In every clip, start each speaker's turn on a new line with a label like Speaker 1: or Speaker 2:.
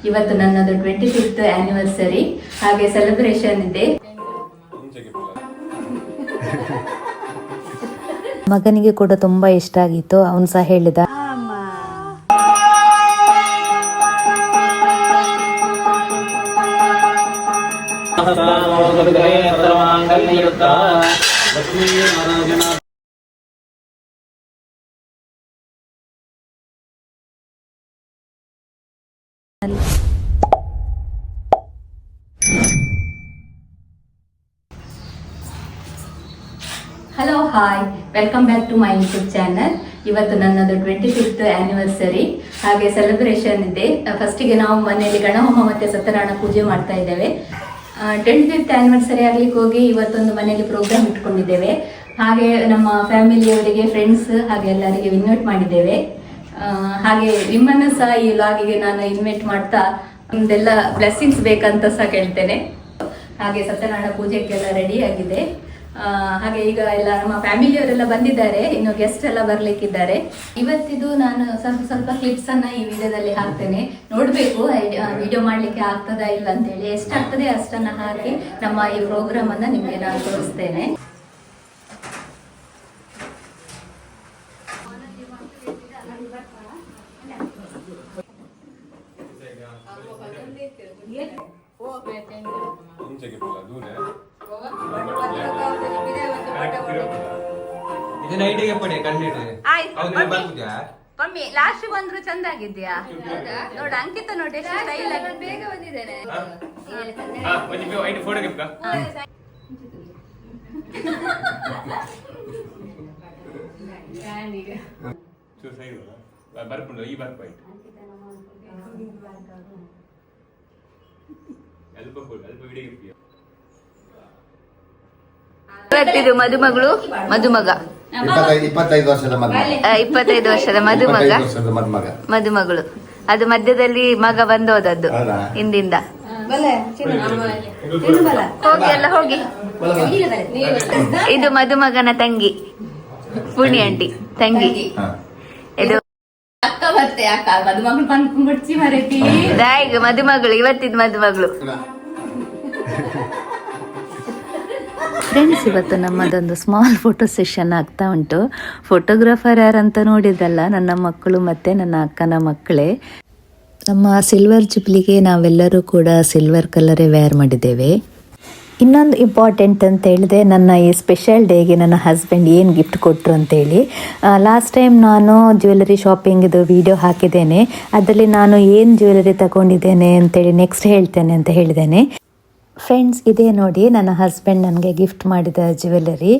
Speaker 1: ಇವತ್ತು ನನ್ನದು 25th anniversary, ಹಾಗೆ ಸೆಲೆಬ್ರೇಷನ್ ಇದೆ.
Speaker 2: ಮಗನಿಗೆ ಕೂಡ ತುಂಬಾ ಇಷ್ಟ ಆಗಿತ್ತು, ಅವನು ಸಹ ಹೇಳಿದ
Speaker 1: hello hi, welcome back to my YouTube channel. ಇವತ್ತು ನನ್ನದು 25th ಆನಿವರ್ಸರಿ, ಹಾಗೆ ಸೆಲೆಬ್ರೇಷನ್ ಇದೆ. ಫಸ್ಟಿಗೆ ನಾವು ಮನೆಯಲ್ಲಿ ಗಣಹೋಮ ಮತ್ತು ಸತ್ಯನಾರಾಯಣ ಪೂಜೆ ಮಾಡ್ತಾ ಇದ್ದೇವೆ. 25th ಆನಿವರ್ಸರಿ ಆಗ್ಲಿಕ್ಕೆ ಹೋಗಿ ಇವತ್ತೊಂದು ಮನೆಯಲ್ಲಿ ಪ್ರೋಗ್ರಾಮ್ ಇಟ್ಕೊಂಡಿದ್ದೇವೆ. ಹಾಗೆ ನಮ್ಮ ಫ್ಯಾಮಿಲಿಯವರಿಗೆ, ಫ್ರೆಂಡ್ಸ್ ಹಾಗೆ ಎಲ್ಲರಿಗೆ ಇನ್ವೈಟ್ ಮಾಡಿದ್ದೇವೆ. ಹಾಗೆ ನಿಮ್ಮನ್ನು ಸಹ ಈ ವ್ಲಾಗಿಗೆ ನಾನು ಇನ್ವೈಟ್ ಮಾಡ್ತಾ ಒಂದೆಲ್ಲ ಬ್ಲೆಸ್ಸಿಂಗ್ಸ್ ಬೇಕಂತ ಸಹ ಕೇಳ್ತೇನೆ. ಹಾಗೆ ಸತ್ಯನಾರಾಯಣ ಪೂಜೆಗೆಲ್ಲ ರೆಡಿ ಆಗಿದೆ. ಹಾಗೆ ಈಗ ಎಲ್ಲ ನಮ್ಮ ಫ್ಯಾಮಿಲಿಯವರೆಲ್ಲ ಬಂದಿದ್ದಾರೆ, ಇನ್ನು ಗೆಸ್ಟ್ ಎಲ್ಲ ಬರ್ಲಿಕ್ಕಿದ್ದಾರೆ. ಇವತ್ತಿದು ನಾನು ಸ್ವಲ್ಪ ಕ್ಲಿಪ್ಸ್ ಅನ್ನ ಈ ವಿಡಿಯೋದಲ್ಲಿ ಹಾಕ್ತೇನೆ. ನೋಡ್ಬೇಕು ವಿಡಿಯೋ ಮಾಡ್ಲಿಕ್ಕೆ ಆಗ್ತದಾ ಇಲ್ಲ ಅಂತೇಳಿ. ಎಷ್ಟಾಗ್ತದೆ ಅಷ್ಟನ್ನ ಹಾಕಿ ನಮ್ಮ ಈ ಪ್ರೋಗ್ರಾಮ್ ಅನ್ನ ನಿಮ್ಗೆ ನಾನು ತೋರಿಸ್ತೇನೆ. ಮಮ್ಮಿ ಲಾಸ್ಟ್ ಬಂದ್ರು ಚಂದ ಆಗಿದ್ಯಾ ನೋಡ, ಅಂಕಿತ ನೋಡಿ ಎಷ್ಟು ಸ್ಟೈಲ್ ಆಗಿ ಬೇಗ ಬಂದಿದ್ದೇನೆ. ಇವತ್ತಿದು ಮದುಮಗಳು ಮದುಮಗ
Speaker 3: 25 ವರ್ಷದ
Speaker 1: ಮದುಮಗಳು. ಅದು ಮಧ್ಯದಲ್ಲಿ ಮಗ ಬಂದೋದದ್ದು ಹಿಂದಿಂದ. ಹೋಗಿ ಎಲ್ಲ ಹೋಗಿ. ಇದು ಮದುಮಗನ ತಂಗಿ, ಪುಣಿ ಆಂಟಿ ತಂಗಿ. ಇದು ಮದುಮಗಳು, ಇವತ್ತಿದ್ ಮದುಮಗಳು.
Speaker 2: ಫ್ರೆಂಡ್ಸ್, ಇವತ್ತು ನಮ್ಮದೊಂದು ಸ್ಮಾಲ್ ಫೋಟೋ ಸೆಷನ್ ಆಗ್ತಾ ಉಂಟು. ಫೋಟೋಗ್ರಾಫರ್ ಯಾರಂತ ನೋಡಿದ್ರಲ್ಲ, ನನ್ನ ಮಕ್ಕಳು ಮತ್ತು ನನ್ನ ಅಕ್ಕನ ಮಕ್ಕಳೇ. ನಮ್ಮ ಸಿಲ್ವರ್ ಜುಬ್ಲಿಗೆ ನಾವೆಲ್ಲರೂ ಕೂಡ ಸಿಲ್ವರ್ ಕಲರೇ ವೇರ್ ಮಾಡಿದ್ದೇವೆ. ಇನ್ನೊಂದು ಇಂಪಾರ್ಟೆಂಟ್ ಅಂತ ಹೇಳಿದೆ, ನನ್ನ ಈ ಸ್ಪೆಷಲ್ ಡೇಗೆ ನನ್ನ ಹಸ್ಬೆಂಡ್ ಏನು ಗಿಫ್ಟ್ ಕೊಟ್ಟರು ಅಂತೇಳಿ. ಲಾಸ್ಟ್ ಟೈಮ್ ನಾನು ಜ್ಯುವೆಲರಿ ಶಾಪಿಂಗಿದು ವಿಡಿಯೋ ಹಾಕಿದ್ದೇನೆ. ಅದರಲ್ಲಿ ನಾನು ಏನು ಜ್ಯುವೆಲರಿ ತಗೊಂಡಿದ್ದೇನೆ ಅಂತೇಳಿ ನೆಕ್ಸ್ಟ್ ಹೇಳ್ತೇನೆ ಅಂತ ಹೇಳಿದ್ದೇನೆ. ಫ್ರೆಂಡ್ಸ್, ಇದೇ ನೋಡಿ ನನ್ನ ಹಸ್ಬೆಂಡ್ ನನಗೆ ಗಿಫ್ಟ್ ಮಾಡಿದ ಜ್ಯುವೆಲರಿ.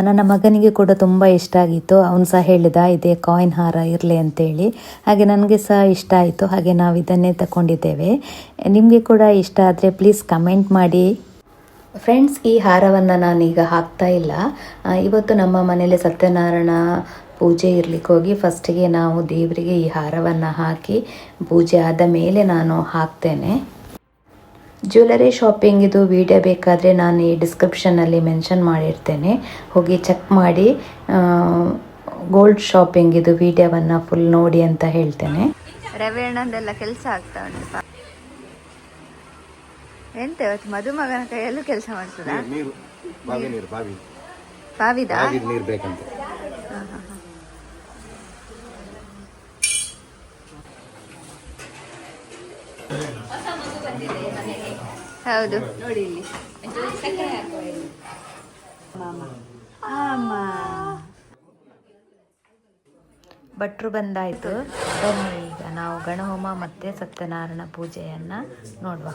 Speaker 2: ನನ್ನ ಮಗನಿಗೆ ಕೂಡ ತುಂಬ ಇಷ್ಟ ಆಗಿತ್ತು, ಅವನು ಸಹ ಹೇಳಿದ ಇದೇ ಕಾಯಿನ್ ಹಾರ ಇರಲಿ ಅಂತೇಳಿ. ಹಾಗೆ ನನಗೆ ಸಹ ಇಷ್ಟ ಆಯಿತು, ಹಾಗೆ ನಾವು ಇದನ್ನೇ ತಗೊಂಡಿದ್ದೇವೆ. ನಿಮಗೆ ಕೂಡ ಇಷ್ಟ ಆದರೆ ಪ್ಲೀಸ್ ಕಮೆಂಟ್ ಮಾಡಿ. ಫ್ರೆಂಡ್ಸ್, ಈ ಹಾರವನ್ನು ನಾನೀಗ ಹಾಕ್ತಾ ಇಲ್ಲ. ಇವತ್ತು ನಮ್ಮ ಮನೇಲಿ ಸತ್ಯನಾರಾಯಣ ಪೂಜೆ ಇರಲಿಕ್ಕೆ ಹೋಗಿ ಫಸ್ಟಿಗೆ ನಾವು ದೇವರಿಗೆ ಈ ಹಾರವನ್ನು ಹಾಕಿ ಪೂಜೆ ಆದ ಮೇಲೆ ನಾನು ಹಾಕ್ತೇನೆ. ಜ್ಯುವೆಲರಿ ಶಾಪಿಂಗಿದು ವಿಡಿಯೋ ಬೇಕಾದರೆ ನಾನು ಈ ಡಿಸ್ಕ್ರಿಪ್ಷನಲ್ಲಿ ಮೆನ್ಷನ್ ಮಾಡಿರ್ತೇನೆ, ಹೋಗಿ ಚೆಕ್ ಮಾಡಿ ಗೋಲ್ಡ್ ಶಾಪಿಂಗಿದು ವಿಡಿಯೋವನ್ನು ಫುಲ್ ನೋಡಿ ಅಂತ ಹೇಳ್ತೇನೆ.
Speaker 1: ರವಿ ಅಣ್ಣಂದೆಲ್ಲ ಕೆಲಸ ಆಗ್ತಾ ಉಂಟು. ಎಂತ ಇವತ್ತು ಮದುಮಗನ ಕೈಯಲ್ಲೂ ಕೆಲಸ ಮಾಡ್ತದ? ಬಾವಿದ ನೀರು ಬೇಕಂತ. ಹೌದು ನೋಡಿ, ಇಲ್ಲಿ
Speaker 2: ಭಟ್ರು ಬಂದಾಯಿತು. ಬನ್ನಿ ಈಗ ನಾವು ಗಣಹೋಮ ಮತ್ತು ಸತ್ಯನಾರಾಯಣ ಪೂಜೆಯನ್ನು ನೋಡುವ.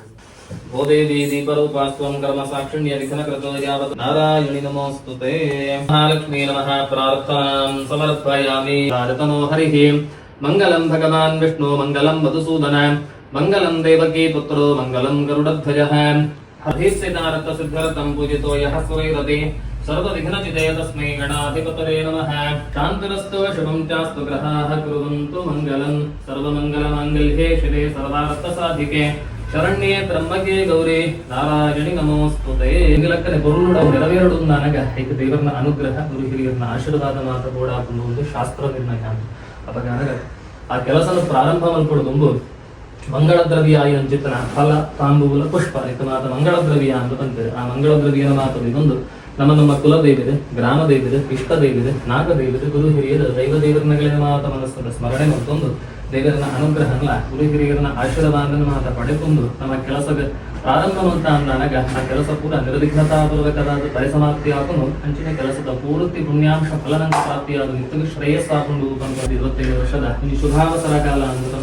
Speaker 4: ನಾರಾಯಣಿ ನಮೋಸ್ತುತೆ. ಮಹಾಲಕ್ಷ್ಮೀ ನಮಃ ಪ್ರಾರ್ಥನಾಂ ಸಮರ್ಪಯಾಮಿ. ಹರಿಃ ಮಂಗಲಂ ಭಗವಾನ್ ವಿಷ್ಣು ಮಂಗಲಂ ಮಧುಸೂದನ ಮಂಗಲಂ ದೇವಕೀ ಪುತ್ರೋ ಮಂಗಲಂ ಗರುಡಧ್ವಜಃ. ಹರಿಸಿದಾರತ ಸಿದ್ಧರತಂ ಪೂಜಿತೋ ಯಃ ಸುರೈರತಿ ಸರ್ವವಿಘ್ನಚಿತೆ ತಸ್ಮೈ ಗಣಾಧಿಪತಯೇ ನಮಃ. ಶಾಂತಿರಸ್ತು ಶುಭಂ ಚಾಸ್ತು ಗ್ರಹಾಃ ಕುರ್ವಂತು ಮಂಗಲಂ. ಸರ್ವಮಂಗಲಮಾಂಗಲ್ಯೇ ಶಿವೆ ಸರ್ವಾರ್ಥಸಾಧಿಕೆ ಶರಣ್ಯೇ ತ್ರ್ಯಂಬಕೆ ಗೌರಿ ನಾರಾಯಣಿ ನಮೋಸ್ತುತೆ. ಎಂಗಿಲಕ್ಕನೆ ಪೊರುಳುಡವು ನೆರವೇರುವುದನಗ ಐಕ ದೇವರನ ಅನುಗ್ರಹ ಗುರು ಹಿರಿಯರನ ಆಶೀರ್ವಾದ ಮಾತ್ರ ಕೂಡ ಒಂದು ಶಾಸ್ತ್ರ ನಿರ್ಣಯ. ಅವಾಗ ಆ ಕೆಲಸದ ಪ್ರಾರಂಭ ಮಲ್ಪಡುದು ಮಂಗಳ ದ್ರವ್ಯ ಚಿತ್ರಣ ಫಲ ತಾಂಬೂಲ ಪುಷ್ಪ ಮಾತ ಮಂಗಳ ದ್ರವ್ಯ ಅಂತ ಬಂದಿದೆ. ಆ ಮಂಗಳ ದ್ರವ್ಯನ ಮಾತು ಇದೊಂದು ನಮ್ಮ ಕುಲ ದೇವಿದೆ, ಗ್ರಾಮ ದೇವಿದೆ, ಇಷ್ಟ ದೇವಿದೆ, ನಾಗ ದೇವಿದೆ, ಗುರು ಹಿರಿಯರು, ದೈವ ದೇವರನ್ನ ಮಾತ ಮನಸ್ಸದ ಸ್ಮರಣೆ ಮತ್ತೊಂದು ದೇವರನ್ನ ಅನುಗ್ರಹ ಅಲ್ಲ, ಗುರು ಹಿರಿಯರನ್ನ ಆಶೀರ್ವಾದನ ಮಾತ ಪಡೆದುಕೊಂಡು ನಮ್ಮ ಕೆಲಸದ ಪ್ರಾರಂಭ ಅಂತ ಅಂದಾಗ ಆ ಕೆಲಸ ಪೂರ ನಿರ್ವಿಘ್ನತಾಪೂರ್ವಕವಾದ ಪರಿಸಮಾಪ್ತಿ ಹಾಕೊಂಡು ಅಂಚಿನ ಕೆಲಸದ ಪೂರ್ತಿ ಪುಣ್ಯಾಂಶ ಫಲನಂತ ಪ್ರಾಪ್ತಿಯಾದ ನಿತ್ಯ ಶ್ರೇಯಸ್ಸಾಕೊಂಡು ಬಂದ 25 ವರ್ಷದ ಒಂದು ಶುಭಾವಸರ ಕಾಲ ಅಂತ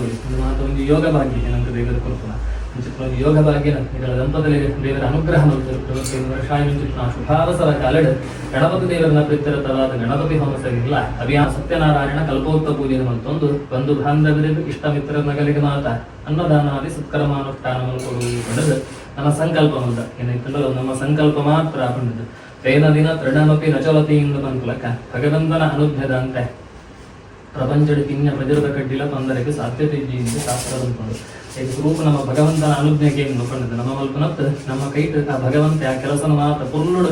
Speaker 4: ಮಾತ ಒಂದು ಯೋಗ ಭಾಗ್ಯ ನಂತ ದೇವರ ಕೊಡ್ತಾನ ಒಂದು ಯೋಗ ಭಾಗ್ಯ ಇದರ ದಂಪತಿಗೆ ದೇವರ ಅನುಗ್ರಹ 25 ವರ್ಷ ಶುಭಾವಸರ ಕಾಲಡ್ ಗಣಪತಿ ದೇವರನ್ನ ಪ್ರೀತಿರತವಾದ ಗಣಪತಿ ಹೋಮಸಗಿಲ್ಲ ಅಭಿಯಾನ ಸತ್ಯನಾರಾಯಣ ಕಲ್ಪೋಕ್ತ ಪೂಜೆ ಮತ್ತೊಂದು ಬಂಧು ಬಾಂಧವರಿಗೆ ಇಷ್ಟ ಮಿತ್ರರ ನಗಲಿಗೆ ಮಾತ ಅನ್ನದಾನಾದಿ ಸತ್ಕರ್ಮಾನುಷ್ಠಾನವನ್ನು ಕೊಡುವುದು ನಮ್ಮ ಸಂಕಲ್ಪ ಅಂತ ಏನಾಯ್ತಂದ್ರೆ ನಮ್ಮ ಸಂಕಲ್ಪ ಮಾತ್ರ ಬಂದಿದ್ದು ತೇನ ದಿನ ತೃಣಮಪಿ ನಚಲತಿ ಎಂದು ಬಂದ್ಲಕ್ಕ ಭಗವಂತನ ಅನುಭ್ಯದ ಅಂತೆ ಪ್ರಪಂಚದ ಕಿನ್ಯ ಪ್ರಜರದ ಕಡ್ಡಿಲ ತೊಂದರೆಗೆ ಸಾಧ್ಯತೆ ಇದ್ದು ಶಾಸ್ತ್ರ ಬಂದ್ಕೊಂಡು ಇದು ರೂಪ ನಮ್ಮ ಭಗವಂತನ ಅನುಜ್ಞೆಗೆ ನೋಕೊಂಡಿದ್ದೆ ನಮ್ಮ ಮಲ್ಪನತ್ತು ನಮ್ಮ ಕೈಟ್ ಆ ಭಗವಂತ ಆ ಕೆಲಸನ ಮಾತ್ರ ಪೂರ್ಣುಡು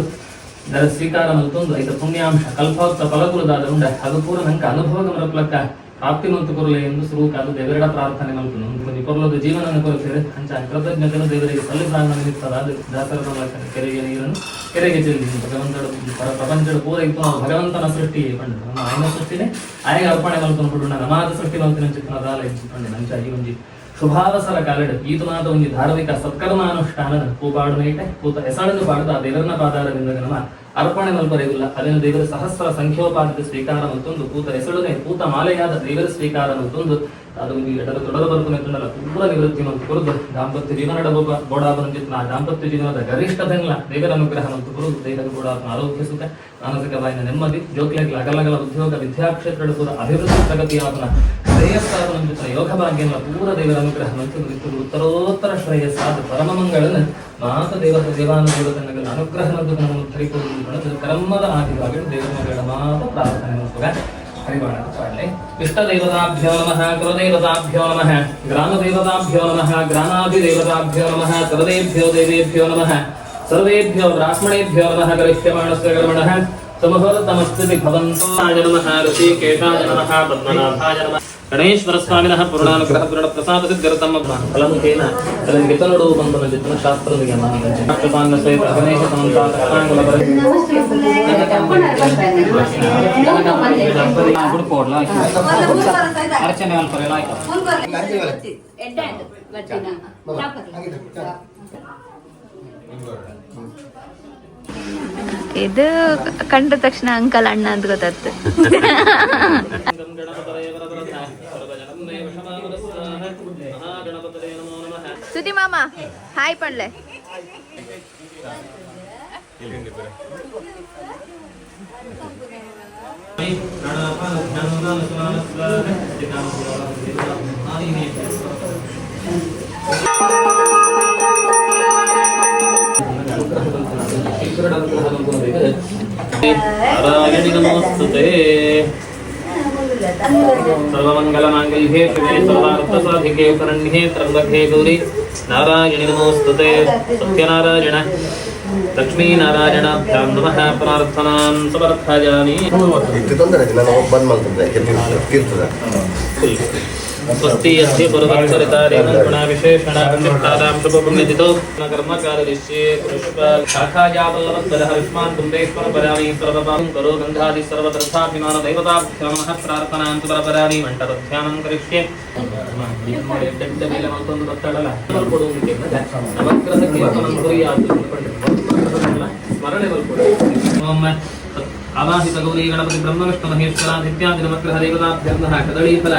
Speaker 4: ದರ ಸ್ವೀಕಾರ ಮಲ್ತೊಂದು ಐದು ಪುಣ್ಯಾಂಶ ಕಲ್ಪೋಕ್ತ ಫಲಗುರುದಾದ ಉಂಡ ಅದು ಪೂರ ನಂಗೆ ಅನುಭವ ಮರಪ್ಲಕ್ಕ ಪ್ರಾಪ್ತಿ ಮತ್ತು ಕೊರಲೆ ಎಂದು ಸ್ವರೂಪ ಅದು ದೇವರ ಪ್ರಾರ್ಥನೆ ಮಲ್ತು ನಮ್ಗೆ ಕೊರಲದ ಜೀವನ ಕೊರತೇವೆ ಅಂಚ ಕೃತಜ್ಞತೆಯನ್ನು ದೇವರಿಗೆ ಸಲ್ಲಿಸಾಗ ನಿಮಿತ್ತವಾದ ದಾಸರ ಕೆರೆಗೆ ನೀರನ್ನು ಕೆರೆಗೆ ಚೆಲ್ಲಿ ಭಗವಂತನ ಪ್ರಪಂಚದ ಪೂರ ಇತ್ತು ನಾವು ಭಗವಂತನ ಸೃಷ್ಟಿ ಪಂಡಿತ ನಮ್ಮ ಆಯ್ನ ಸೃಷ್ಟಿನೇ ಆಯ್ಗೆ ಅರ್ಪಣೆ ಮಲ್ಕೊಂಡು ಬಿಡು ನಮಾದ ಸೃಷ್ಟಿ ಮಲ್ತಿನ ಚಿಕ್ಕನದಾಲ ಪಂಡಿತ ಅಂಚ ಈ ಒಂದು ಶುಭಾವಸರ ಕಾಲಡ್ ಈತ ಮಾತ ಒಂದು ಧಾರ್ಮಿಕ ಸತ್ಕರ್ಮಾನುಷ್ಠಾನದ ಪೂಪಾಡು ನೈಟೆ ಪೂತ ಹೆಸಳನ್ನು ಪಾಡದ ಆ ದೇವರನ್ನ ಪಾದಾರದಿಂದ ನಮ್ಮ ಅರ್ಪಣೆ ಮಲ್ಪರೆಗಿಲ್ಲ ಅದನ್ನು ದೇವರ ಸಹಸ್ರ ಸಂಖ್ಯೋಪಾಠದ ಸ್ವೀಕಾರ ಮತ್ತೊಂದು ಪೂತ ಹೆಸಳುನೆ ಪೂತ ಮಾಲೆಯಾದ ದೇವರ ಸ್ವೀಕಾರ ಮತ್ತೊಂದು ಅದು ಎಡರ ದೊಡ್ಡದ ಬರ್ತು ನಿಂತಲ್ಲ ಪೂರ ನಿವೃತ್ತಿ ಮತ್ತು ಕುರುದು ದಾಂಪತ್ಯ ಜೀವನದ ಗೋಡಾಬಂದಿತ್ತು ಆ ದಾಂಪತ್ಯ ಜೀವನದ ಗರಿಷ್ಠತೆಲ್ಲ ದೇವರ ಅನುಗ್ರಹ ಮತ್ತು ಕುರುದು ದೇಹದ ಗೋಡಾತ್ಮ ಆರೋಗ್ಯ ಸುಖ ಮಾನಸಿಕವಾದ ನೆಮ್ಮದಿ ಜೋಕ್ಲಾಗಿ ಅಗಲಗಲ ಉದ್ಯೋಗ ವಿದ್ಯಾಕ್ಷೇತ್ರದ ಪೂರ ಅಭಿವೃದ್ಧಿ ಪ್ರಗತಿಯಾಪನ ಶ್ರೇಯಸ್ಸಾದ ಯೋಗ ಭಾಗ್ಯ ಪೂರ ದೇವರ ಅನುಗ್ರಹ ಮತ್ತು ಉತ್ತರೋತ್ತರ ಶ್ರೇಯಸ್ಸಾದ ಪರಮ ಮಂಗಳನ ಮಾತ ದೇವಾನುದೇವತೆಗಳ ಅನುಗ್ರಹ ಮತ್ತು ನಮ್ಮನ್ನು ತರಿಕೊಳ್ಳುವುದು ಕರ್ಮದ ಆದಿವಾಗಿ ದೇವರ ಮಗಳ ಮಾತ ಪ್ರಾರ್ಥನೆ ಮಾಡುವಾಗ ಹರಿವಾಣ ಪಾಡಲೆ ಇಷ್ಟ ದೇವತಾಭ್ಯೋ ನಮಃ ಕುಲದೇವತಾಭ್ಯೋ ನಮಃ ಗ್ರಾಮ ದೇವತಾಭ್ಯೋ ನಮಃ ಗ್ರಾಮಾಭಿದೇವತಾಭ್ಯೋ ನಮಃ ಸರ್ವೇಭ್ಯೋ ದೇವೇಭ್ಯೋ ನಮಃ ಸರ್ವೇಭ್ಯೋ ಬ್ರಾಹ್ಮಣೇಭ್ಯೋ ನಮಃ ಗರಿಷ್ಠಮಾಣಸ್ಯ ಗರ್ಮಣಃ ಸಮುಹೂರ್ತಮಸ್ತುತಿ ಭವಂತಾಯ ನಮಃ ಋಷಿಕೇಶಾಯ ನಮಃ ಪದ್ಮನಾಭಾಯ ನಮಃ ಗಣೇಶ್ವರ ಸ್ವಾಮಿನಃ ಪೂರ್ಣಾನುಗ್ರಹ ಪೂರ್ಣ ಪ್ರಸಾದ ಸಿದ್ಧರ್ತಮ್ಮ ಫಲಮುಖೇನ ತಲಂಗಿತನಡು ಬಂಧನ ಚಿತ್ತನ ಶಾಸ್ತ್ರದಿಗೆ ಮಾನಕಂಚ ಸಹಿತ ಗಣೇಶ ಸಮಂತಾತ ಕಥಾಂಗುಲ ಬರ ಗುಡ್ಕೋಡ್ಲ ಅರ್ಚನೆ ಅಲ್ಪರೆಲ್ಲ ಆಯ್ತು
Speaker 2: ಇದು ಕಂಡ ತಕ್ಷಣ ಅಂಕಲ್ ಅಣ್ಣ ಅಂತ ಗೊತ್ತಾಗ್ತದೆ. ಸುದಿ ಮಾಮ ಹಾಯ್ ಪಡ್ಲೆ
Speaker 4: ನಾರಾಯಣಿ ನಮೋಸ್ತುತೇ ಸರ್ವಮಂಗಲಮಾಂಗಲ್ಯೇ ಶಿವೆ ಸರ್ವಾರ್ಥಸಾಧಿಕೆ ಶರಣ್ಯೇ ತ್ರ್ಯಂಬಕೆ ಗೌರಿ ನಾರಾಯಣಿ ನಮೋಸ್ತುತೇ ಸತ್ಯನಾರಾಯಣ ಲಕ್ಷ್ಮೀನಾರಾಯಣಾಭ್ಯಾಂ ನಮಃ ಪ್ರಾರ್ಥನಾಂ ಸಮರ್ಥಯಾಮಿ.
Speaker 3: ತೊಂದರೆ ನಾನು ಬಂದ್ ಮಾಡ್ತಿದ್ದೆ
Speaker 4: ಸ್ವಸ್ತಿ ಅಸ್ಯ ಪುರವತ್ಸರಿತಾರೇಣ ಗುಣವಿಶೇಷಣಾಭಿಷ್ಟಾದಾಂ ಶುಭಪುಣ್ಯತಿಥೋ ಕರ್ಮಕಾರದಿಶ್ಯೇ ಪುಷ್ಪ ಶಾಖಾಯಾವಲ್ಲವತ್ಪದಃ ವಿಷ್ಮಾನ್ ಕುಂದೇಶ್ವರ ಪರಾಮಿ ಸರ್ವಪಾಂ ಕರೋ ಗಂಧಾದಿ ಸರ್ವತರ್ಥಾಭಿಮಾನ ದೈವತಾಭ್ಯೋ ನಮಃ ಪ್ರಾರ್ಥನಾಂ ಪರಪರಾಮಿ ಮಂಟಪಧ್ಯಾನಂ ಕರಿಷ್ಯೆ. ದಡ್ಡ ಮೇಲೆ ಮತ್ತೊಂದು ಗೊತ್ತಾಡಲ್ಲ ಕೊಡುವುದಕ್ಕೆ ನವಗ್ರಹ ಕೀರ್ತನಂ ಗುರಿಯಾತು ಸ್ಮರಣೆ ಬಲ್ಕೊಡು. ಆವಾಹಿತ ಗೌರಿ ಗಣಪತಿ ಬ್ರಹ್ಮ ವಿಷ್ಣು ಮಹೇಶ್ವರಾದಿತ್ಯಾದಿ ನವಗ್ರಹ ದೇವತಾಭ್ಯೋ ನಮಃ ಕದಳಿ ಫಲ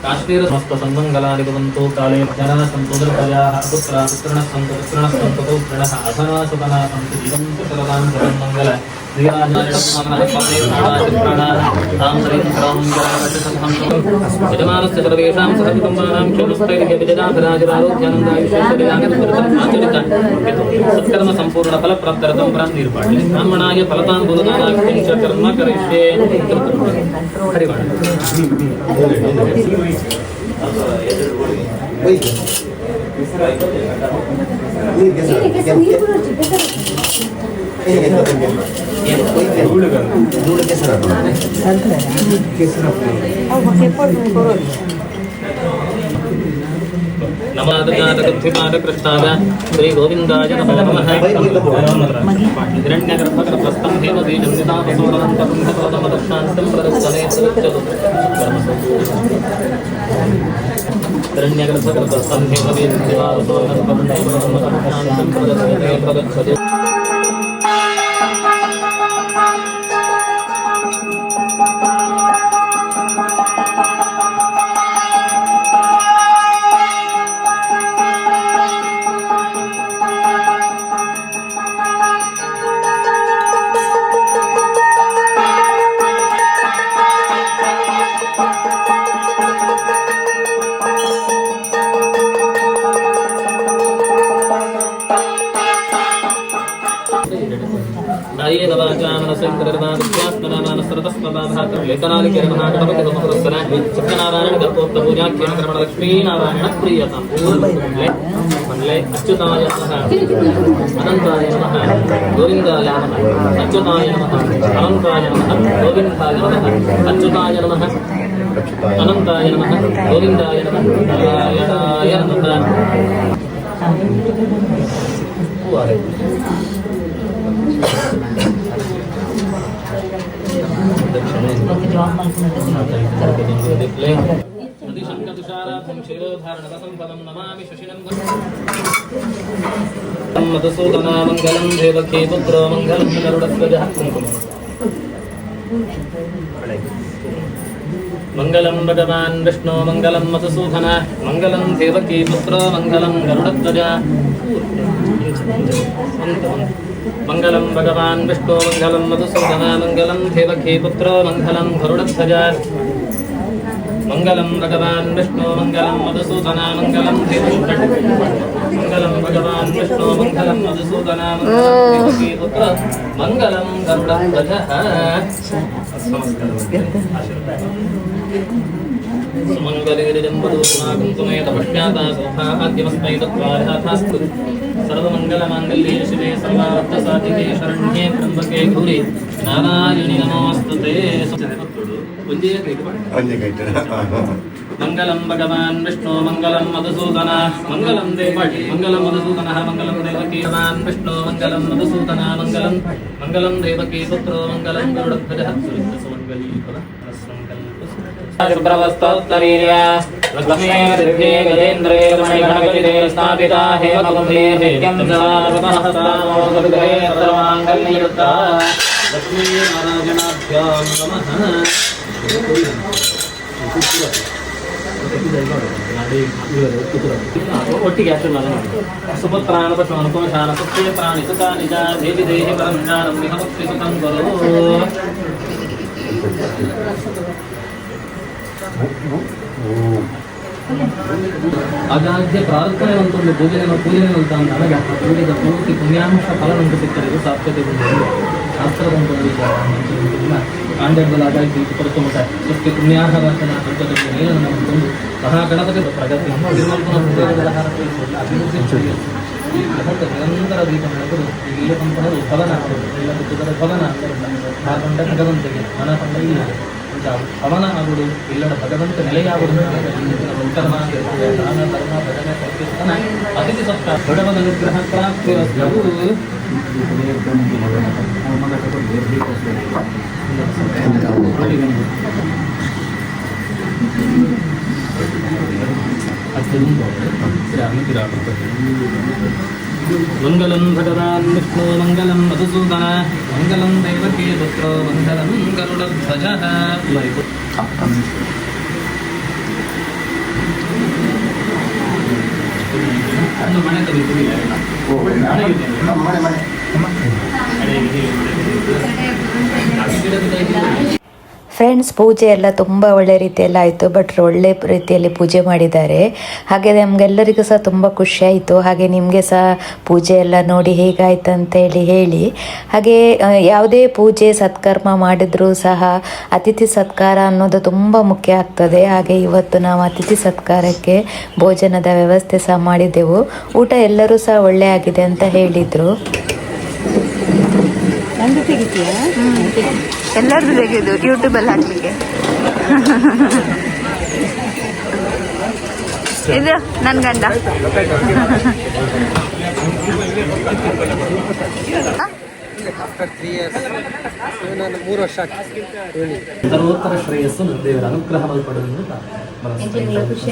Speaker 4: ಕಾಶ್ಮೀರ ಸಮಸ್ತ ಸಂಮಂಗಲಾನಿ ಭವಂತು ಕಾಲೇ ಜನನ ಸಂತು ದುರ್ಗಯಾಃ ಪುತ್ರ ಪುತ್ರಣಃ ಸಂತು ಪುತ್ರಣಃ ಸಂತು ಪೌತ್ರಣಃ ಅಧನಾ ಸುತನಃ ಸಂತು ಜೀವಂತು ಶರದಾಂ ಜಗನ್ ಮಂಗಲ ಯಜಮಾನಸ್ಯ ಸರ್ವೇಷಾಂ ಸಹ ಕುಟುಂಬಾನಾಂ ಕ್ಷೇಮಸ್ಥೈರ್ಯ ಸತ್ಕರ್ಮ ಸಂಪೂರ್ಣ ಫಲಪ್ರಾಪ್ತರತಂ ಪ್ರಾಪ್ತಿರ್ಪಾಡ್ಲಿ ಬ್ರಾಹ್ಮಣಾಯ ಫಲತಾಂಬುದಾನಾಕ್ಷ ಕರ್ಮ ಕರಿಷ್ಯೇ. ಹರಿವಾಣ ನಮಾದೃಷ್ಟಾದ ಶ್ರೀ ಗೋವಿಂದಾಯ ನಮೋ ನಮಃ. ಹಿರಣ್ಯಗರ್ಭಗರ್ಭಸ್ಥಂ ಹೇಮಬೀಜಂ ನಿಧಾನಸೋರನಂತಪುಂಸಪ್ರದಮದಕ್ಷಾಂತಂ ಪ್ರದಕ್ಷನೇ ಪ್ರದಕ್ಷತು. ಹಿರಣ್ಯಗರ್ಭಗರ್ಭಸ್ಥಂ ಹೇಮಬೀಜಂ ನಿಧಾನಸೋರನಂತಪುಂಸಪ್ರದಮದಕ್ಷಾಂತಂ ಪ್ರದಕ್ಷನೇ ಪ್ರದಕ್ಷತು. ನಾಯೇನ ವಾಚಾ ಮನಸಂಕರನಾದಸ್ಯಾತ್ಮನಾಮಾನಸ್ರತಸ್ಮದಾಧಾತಲೇಖನಾಲಿಕಿರಣನಾಟಕಮುಖಮುಖರಸ್ಸನ ಸತ್ಯನಾರಾಯಣ ಗರ್ಭೋಕ್ತ ಪೂಜಾಖ್ಯನ ಕ್ರಮಣ ಲಕ್ಷ್ಮೀನಾರಾಯಣ ಪ್ರಿಯತಾಂ ಮನ್ಲೆ ಅಚ್ಯುತಾಯ ನಮಃ ಅನಂತಾಯ ನಮಃ ಗೋವಿಂದಾಯ ನಮಃ ಅಚ್ಯುತಾಯ ನಮಃ ಅನಂತಾಯ ನಮಃ ಗೋವಿಂದಾಯ ನಮಃ ಅಚ್ಯುತಾಯ ನಮಃ ಅನಂತಾಯ ನಮಃ ಗೋವಿಂದಾಯ ನಮಃ ನಾರಾಯಣಾಯ ನಮಃ. ಮಧುಸೂದನ ಮಂಗಲಂ ದೇವಕೀ ಪುತ್ರೋ ಮಂಗಲಂ ಗರುಡಧ್ವಜಃ ಮಂಗಲಂ ಭಗವಾನ್ ವಿಷ್ಣು ಮಂಗಲಂ ಮಧುಸೂದನ ಮಂಗಲಂ ದೇವಕೀ ಪುತ್ರೋ ಮಂಗಲಂ ಗರುಡಧ್ವಜ. ಮಂಗಲಂ ಭಗವಾನ್ ವಿಷ್ಣು ಮಂಗಲಂ ಮಧುಸೂದನ ಮಂಗಲಂ ದೇವಕೀ ಪುತ್ರೋ ಮಂಗಲಂ ಗರುಡಧ್ವಜ. ಮಂಗಲಂ ಭಗವಾನ್ ವಿಷ್ಣು ಮಂಗಲಂ ಮಧುಸೂದನ ಮಂಗಲಂ ಮಂಗಲಂ ಭಗವಾನ್ ವಿಷ್ಣು ಮಂಗಲಂ ಮಧುಸೂದನ ಮಂಗಲಂ ದೇವಕೀ ಪುತ್ರ ಮಂಗಲಂ ಗರುಡಧ್ವಜ. ಸುಮಂಗಲೇರ್ಜಂಬರು ಸಮಾಗಂತುಮೇತ ಪಶ್ಚಾತ ಸೌಭಾಗ್ಯಮಸ್ಮೈ ತತ್ವಾರ್ಹಾಸ್ತು. ಸರ್ವಮಂಗಲಮಾಂಗಲ್ಯೇ ಶಿವೆ ಸರ್ವಾರ್ಥಸಾಧಿಕೆ ಶರಣ್ಯೇ ತ್ರ್ಯಂಬಕೆ ಗೌರಿ ನಾರಾಯಣಿ ನಮೋಸ್ತುತೇ. ಮಂಗಲಂ ಭಗವಾನ್ ವಿಷ್ಣು ಮಂಗಲಂ ಮಧುಸೂದನ ಮಂಗಲಂ ದೇವಕೀ ಮಂಗಲಂ ಮಧುಸೂದನ ಮಂಗಲಂ ದೇವಕೀ ಭಗವಾನ್ ವಿಷ್ಣು ಮಂಗಲಂ ಮಧುಸೂದನ ಮಂಗಲಂ ಮಂಗಲಂ ದೇವಕೀ ಪುತ್ರೋ ಮಂಗಲಂ ಗರುಡಧ್ವಜ. ಶುಭ್ರವಸ್ತೋತ್ತರೀರ್ಯ ಲಕ್ಷ್ಮೀ ದಿವ್ಯೇ ಗಜೇಂದ್ರೇ ರಮಣಿ ಗಣಪತಿದೇ ಸ್ಥಾಪಿತಾ ಹೇಮಕುಂಭೇ ನಿತ್ಯಂ ಸರ್ವತಃ ಗರುಡೇ ಸರ್ವಾಂಗಲ್ಯಯುಕ್ತಾ. ಲಕ್ಷ್ಮೀ ನಾರಾಯಣಾಭ್ಯಾಂ ನಮಃ. ಒಟ್ಟಿಗೆ ಸುಪುತ್ರಾನ ಪಶುಮನುಕೋಶಾನ ಪುತ್ರೇತ್ರಾಣಿ ಸುತಾ ನಿಜ ದೇವಿ ದೇಹಿ ಪರಂ ಜ್ಞಾನಂ ನಿಹ ಭಕ್ತಿ ಸುಖಂ ಕರೋ. ಅಗಾಧ್ಯ ಪ್ರಾರ್ಥನೆ ಅಂತೊಂದು ಪೂಜೆ ಅಂತ ನನಗೆ ಆ ಪೂಜೆದ ಪೂರ್ತಿ ಪುಣ್ಯಾಂಶ ಫಲ ನಂಗೆ ಸಿಗ್ತದೆ. ಇದು ಸಾಧ್ಯತೆ ಶಾಸ್ತ್ರದ ಕಾಂಡಗಳ ಅಗಾಧ್ಯ ಪರತುಮಟ ಸೃಷ್ಟಿ ಪುಣ್ಯಾಹ ವಾಚನ ಪಂಚದಲ್ಲಿ ಮೇಲನ್ನು ಒಂದು ಮಹಾಗಣಪತಿ ಪ್ರಗತಿ ಈ ಗ್ರಹದ ನಿರಂತರ ದೀಪ ನಡೆದು ಈಗ ಕಂಪನರು ಫಲನ ಇದರ ಫಲನ ಆ ಕೊಂಡ ಭಗವಂತಗೆ ಮನ ಕೊಂಡ ಇಲ್ಲ ಅವನ ಆಗುವುದು ಇಲ್ಲದ ಭಗವಂತ ನೆಲೆಯಾಗುವುದು ಉತ್ತಮ ದಾನ ಧರ್ಮ ಭಜನೆ ಸಂಕೀರ್ತನ ಅತಿಥಿ ಸತ್ಕಾರ ಬಡವನ ಅನುಗ್ರಹ ಪ್ರಾಪ್ತಿರಸ್ತು. ಮಂಗಲಂ ಭಗವಾನ್ ವಿಷ್ಣು ಮಂಗಲಂ ಮಧುಸೂದನ ಮಂಗಲಂ ದೇವಕೀ ಪುತ್ರೋ ಮಂಗಲಂ ಗರುಡಧ್ವಜ. ಮನೆ
Speaker 2: ಫ್ರೆಂಡ್ಸ್, ಪೂಜೆ ಎಲ್ಲ ತುಂಬ ಒಳ್ಳೆ ರೀತಿಯಲ್ಲಿ ಆಯಿತು. ಭಟ್ರು ಒಳ್ಳೆ ರೀತಿಯಲ್ಲಿ ಪೂಜೆ ಮಾಡಿದ್ದಾರೆ. ಹಾಗೆ ನಮಗೆಲ್ಲರಿಗೂ ಸಹ ತುಂಬ ಖುಷಿ ಆಯಿತು. ಹಾಗೆ ನಿಮಗೆ ಸಹ ಪೂಜೆ ಎಲ್ಲ ನೋಡಿ ಹೇಗಾಯ್ತು ಅಂತೇಳಿ ಹೇಳಿ. ಹಾಗೆ ಯಾವುದೇ ಪೂಜೆ ಸತ್ಕರ್ಮ ಮಾಡಿದರೂ ಸಹ ಅತಿಥಿ ಸತ್ಕಾರ ಅನ್ನೋದು ತುಂಬ ಮುಖ್ಯ ಆಗ್ತದೆ. ಹಾಗೆ ಇವತ್ತು ನಾವು ಅತಿಥಿ ಸತ್ಕಾರಕ್ಕೆ ಭೋಜನದ ವ್ಯವಸ್ಥೆ ಸಹ ಮಾಡಿದ್ದೆವು. ಊಟ ಎಲ್ಲರೂ ಸಹ ಒಳ್ಳೆ ಆಗಿದೆ ಅಂತ ಹೇಳಿದರು. ಎಲ್ಲರದ್ದು ತೆಗೆದು ಯೂಟ್ಯೂಬಲ್ಲಿ ಹಾಕಲಿಕ್ಕೆ ಇದು ನನ್ನ ಗಂಡ.
Speaker 4: ಸರ್ವೋತ್ತರ ಶ್ರೇಯಸ್ಸು ದೇವರ ಅನುಗ್ರಹ ಮಲ್ಪಡುವುದು
Speaker 1: ಖುಷಿ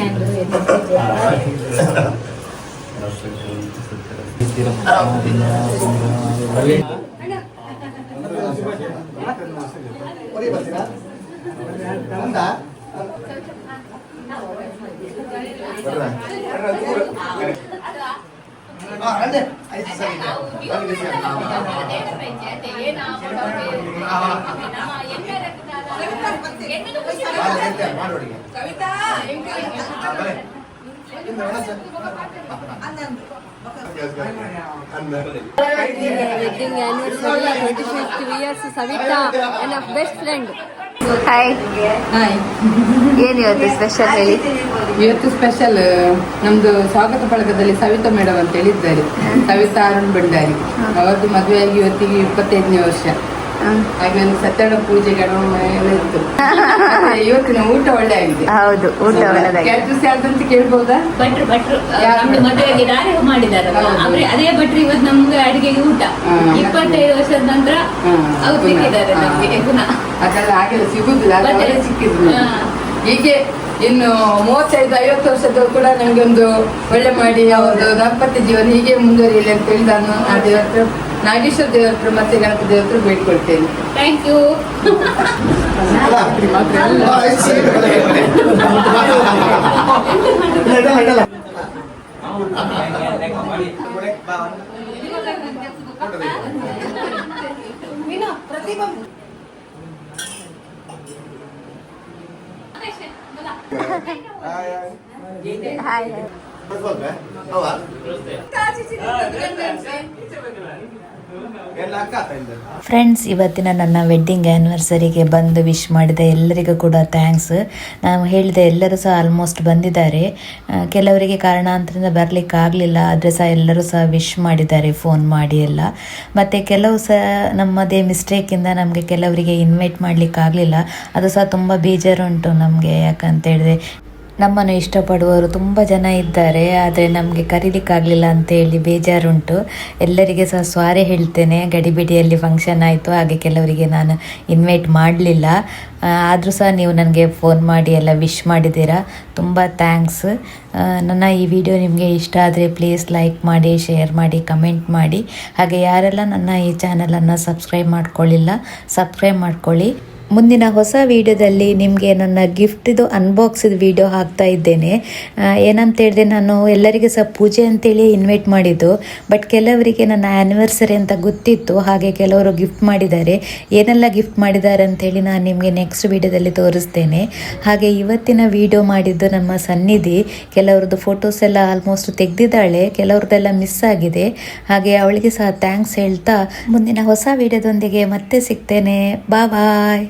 Speaker 5: wedding anniversary 25th years Savita and a best friend.
Speaker 2: Hi. ಏನು ಇವತ್ತು ಸ್ಪೆಷಲ್ ಹೇಳಿ?
Speaker 6: ಇವತ್ತು ಸ್ಪೆಷಲ್ ನಮ್ದು ಸ್ವಾಗತ ಬಳಗದಲ್ಲಿ ಸವಿತಾ ಮೇಡಮ್ ಅಂತ ಹೇಳಿದ್ದಾರೆ. ಸವಿತಾ ಅರುಣ್ ಭಂಡಾರಿ ಅವತ್ತು ಮದುವೆಯಾಗಿ ಇವತ್ತಿಗೆ 25ನೇ ವರ್ಷ. ಹಾಗೆ ಒಂದು ಸತ್ಯನಾರಾಯಣ ಪೂಜೆ ಗಣಮ ಎಲ್ಲ ಇತ್ತು. ಇವತ್ತಿನ ಊಟ ಒಳ್ಳೆ ಆಗಿದೆ.
Speaker 2: ಹೌದು, ಊಟ ಒಳ್ಳೆದಾಗಿದೆ.
Speaker 6: ಕ್ಯಾಟ್ರಸ್ ಯಾರ್ದಂತ ಕೇಳ್ಬೋದಾ?
Speaker 1: ಭಟ್ರು ನಮ್ದು ಮದುವೆಗೆ ದಾರಿ ಮಾಡಿದಾರಲ್ಲ ಅವ್ರೆ ಅದೇ ಭಟ್ರು ಇವತ್ತು ನಮ್ಗೆ ಅಡಿಗೆಗೆ ಊಟ 25 ವರ್ಷದ ನಂತರ ಅವ್ರು ಸಿಕ್ಕಿದ್ದಾರೆ ನಮ್ಗೆ ಪುನಃ.
Speaker 6: ಅದೆಲ್ಲ ಹಾಗೆಲ್ಲ ಸಿಗುದಿಲ್ಲ, ಅವರೇ ಸಿಕ್ಕಿದ್ರು. ಹೀಗೆ ಇನ್ನು 35-50 ವರ್ಷದವರು ಕೂಡ ನಮ್ಗೆ ಒಂದು ಒಳ್ಳೆ ಮಾಡಿ ಒಂದು ದಾಂಪತ್ಯ ಜೀವನ ಹೀಗೆ ಮುಂದುವರಿಯಲಿ ಅಂತ ಹೇಳಿ ನಾನು ಆ ದೇವರ ನಾಗೇಶ್ವರ ದೇವರ ಮತ್ತೆ ಗಣಪತಿ ದೇವರ ಬೇಡ್ಕೊಳ್ತೇನೆ.
Speaker 1: Thank you.
Speaker 2: ಹಾಯ್. ಫ್ರೆಂಡ್ಸ್, ಇವತ್ತಿನ ನನ್ನ ವೆಡ್ಡಿಂಗ್ ಆ್ಯನಿವರ್ಸರಿಗೆ ಬಂದು ವಿಶ್ ಮಾಡಿದ ಎಲ್ಲರಿಗೂ ಕೂಡ ಥ್ಯಾಂಕ್ಸ್. ನಾನು ಹೇಳಿದೆ ಎಲ್ಲರೂ ಸಹ ಆಲ್ಮೋಸ್ಟ್ ಬಂದಿದ್ದಾರೆ. ಕೆಲವರಿಗೆ ಕಾರಣಾಂತರದಿಂದ ಬರಲಿಕ್ಕಾಗಲಿಲ್ಲ, ಆದರೆ ಸಹ ಎಲ್ಲರೂ ಸಹ ವಿಶ್ ಮಾಡಿದ್ದಾರೆ ಫೋನ್ ಮಾಡಿ ಎಲ್ಲ. ಮತ್ತು ಕೆಲವು ಸಹ ನಮ್ಮದೇ ಮಿಸ್ಟೇಕಿಂದ ನಮಗೆ ಕೆಲವರಿಗೆ ಇನ್ವೈಟ್ ಮಾಡಲಿಕ್ಕಾಗಲಿಲ್ಲ. ಅದು ಸಹ ತುಂಬ ಬೇಜಾರುಂಟು ನಮಗೆ. ಯಾಕಂತೇಳಿದ್ರೆ ನಮ್ಮನ್ನು ಇಷ್ಟಪಡುವವರು ತುಂಬ ಜನ ಇದ್ದಾರೆ, ಆದರೆ ನಮಗೆ ಕರೀಲಿಕ್ಕಾಗಲಿಲ್ಲ ಅಂತೇಳಿ ಬೇಜಾರುಂಟು. ಎಲ್ಲರಿಗೆ ಸಹ ಸಾರಿ ಹೇಳ್ತೇನೆ. ಗಡಿಬಿಡಿಯಲ್ಲಿ ಫಂಕ್ಷನ್ ಆಯಿತು, ಹಾಗೆ ಕೆಲವರಿಗೆ ನಾನು ಇನ್ವೈಟ್ ಮಾಡಲಿಲ್ಲ. ಆದರೂ ಸಹ ನೀವು ನನಗೆ ಫೋನ್ ಮಾಡಿ ಎಲ್ಲ ವಿಶ್ ಮಾಡಿದ್ದೀರಾ, ತುಂಬ ಥ್ಯಾಂಕ್ಸ್. ನನ್ನ ಈ ವಿಡಿಯೋ ನಿಮಗೆ ಇಷ್ಟ ಆದರೆ ಪ್ಲೀಸ್ ಲೈಕ್ ಮಾಡಿ, ಶೇರ್ ಮಾಡಿ, ಕಮೆಂಟ್ ಮಾಡಿ. ಹಾಗೆ ಯಾರೆಲ್ಲ ನನ್ನ ಈ ಚಾನಲನ್ನು ಸಬ್ಸ್ಕ್ರೈಬ್ ಮಾಡ್ಕೊಳ್ಳಿಲ್ಲ, ಸಬ್ಸ್ಕ್ರೈಬ್ ಮಾಡ್ಕೊಳ್ಳಿ. ಮುಂದಿನ ಹೊಸ ವಿಡಿಯೋದಲ್ಲಿ ನಿಮಗೆ ನನ್ನ ಗಿಫ್ಟಿದು ಅನ್ಬಾಕ್ಸಿದ ವಿಡಿಯೋ ಹಾಕ್ತಾ ಇದ್ದೇನೆ. ಏನಂತ ಹೇಳಿದ್ರೆ, ನಾನು ಎಲ್ಲರಿಗೂ ಸಹ ಪೂಜೆ ಅಂತೇಳಿ ಇನ್ವೈಟ್ ಮಾಡಿದ್ದು, ಬಟ್ ಕೆಲವರಿಗೆ ನನ್ನ ಆ್ಯನಿವರ್ಸರಿ ಅಂತ ಗೊತ್ತಿತ್ತು, ಹಾಗೆ ಕೆಲವರು ಗಿಫ್ಟ್ ಮಾಡಿದ್ದಾರೆ. ಏನೆಲ್ಲ ಗಿಫ್ಟ್ ಮಾಡಿದ್ದಾರೆ ಅಂಥೇಳಿ ನಾನು ನಿಮಗೆ ನೆಕ್ಸ್ಟ್ ವಿಡಿಯೋದಲ್ಲಿ ತೋರಿಸ್ತೇನೆ. ಹಾಗೆ ಇವತ್ತಿನ ವಿಡಿಯೋ ಮಾಡಿದ್ದು ನಮ್ಮ ಸನ್ನಿಧಿ. ಕೆಲವ್ರದ್ದು ಫೋಟೋಸ್ ಎಲ್ಲ ಆಲ್ಮೋಸ್ಟ್ ತೆಗೆದಿದ್ದಾಳೆ, ಕೆಲವ್ರದ್ದೆಲ್ಲ ಮಿಸ್ ಆಗಿದೆ. ಹಾಗೆ ಅವಳಿಗೆ ಸಹ ಥ್ಯಾಂಕ್ಸ್ ಹೇಳ್ತಾ ಮುಂದಿನ ಹೊಸ ವಿಡಿಯೋದೊಂದಿಗೆ ಮತ್ತೆ ಸಿಗ್ತೇನೆ. ಬಾಯ್.